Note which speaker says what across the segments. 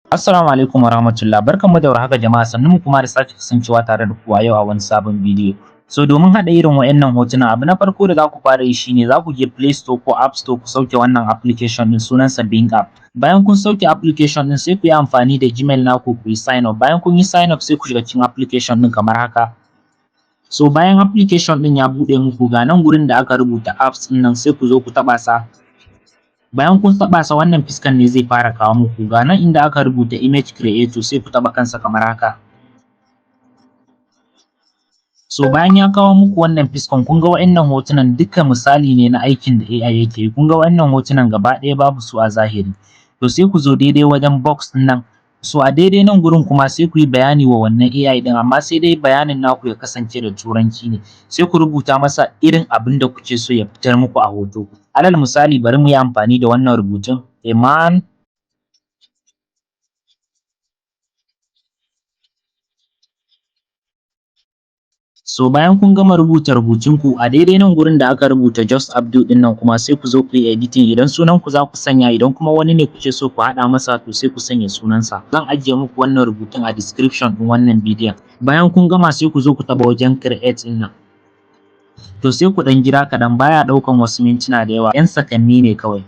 Speaker 1: Assalamu alaikum warahmatullah, barkanmu da warhaka jama'a, sannunmu kuma da sake kasancewa tare da ku a yau a wani sabon bidiyo. So domin haɗa irin waɗannan hotuna, abu na farko da za ku fara yi shine za ku je Play Store ko App Store ku sauke wannan application ɗin, sunansa Bing App. Bayan kun sauke application ɗin sai ku yi amfani da Gmail naku ku yi sign up. Bayan kun yi sign up sai ku shiga cikin application ɗin kamar haka. So bayan application ɗin ya buɗe muku, ga nan gurin da aka rubuta apps ɗin nan sai ku zo ku taɓa sa. Bayan kun taɓa sa, wannan fiskan ne zai fara kawo muku, ga nan inda aka rubuta image creator sai ku taɓa kansa kamar haka. So bayan ya kawo muku wannan fiskan, kun ga waɗannan hotunan duka misali ne na aikin da AI yake yi. Kun ga waɗannan hotunan gaba ɗaya babu su a zahiri. To sai ku zo daidai wajen box ɗin nan. So a daidai nan gurin kuma sai ku yi bayani wa wannan AI ɗin, amma sai dai bayanin naku ya kasance da Turanci ne. Sai ku rubuta masa irin abin da kuke so ya fitar muku a hoto. Alal misali, bari mu yi amfani da wannan rubutun, a man. So bayan kun gama rubuta rubutunku, a daidai nan gurin da aka rubuta Just Abdul ɗin nan kuma sai ku zo ku yi editing. Idan sunan ku za ku sanya, idan kuma wani ne kuke so ku haɗa masa to sai ku sanya sunansa. Zan ajiye muku wannan rubutun a description ɗin wannan bidiyon. Bayan kun gama sai ku zo ku taɓa wajen create ɗin nan. To sai ku ɗan jira kaɗan, baya ɗaukan wasu mintuna da yawa, 'yan sakanni ne kawai.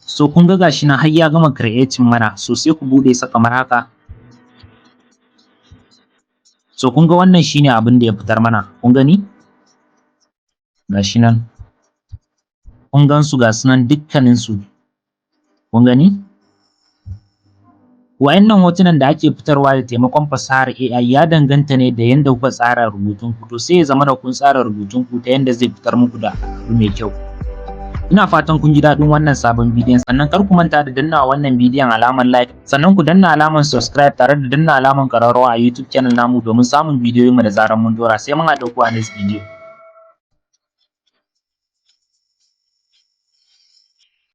Speaker 1: So kun ga gashi nan har ya gama creating mana, so sai ku buɗe sa kamar haka. So kun ga wannan shine abin da ya fitar mana, kun gani? Gashi nan. Kun gan su ga su nan dukkaninsu. Kun gani? Wa'annan hotunan da ake fitarwa da taimakon fasahar AI ya danganta ne da yanda kuka tsara rubutunku. To sai ya zamana kun tsara rubutunku ta yanda zai fitar muku da abu mai kyau. Ina fatan kun ji daɗin wannan sabon bidiyon, sannan kar ku manta da danna wannan bidiyon alamar like, sannan ku danna alamar subscribe tare da danna alamar ƙararrawa a YouTube channel namu domin samun bidiyoyinmu da zarar mun ɗora. Sai mun haɗu da ku a next video.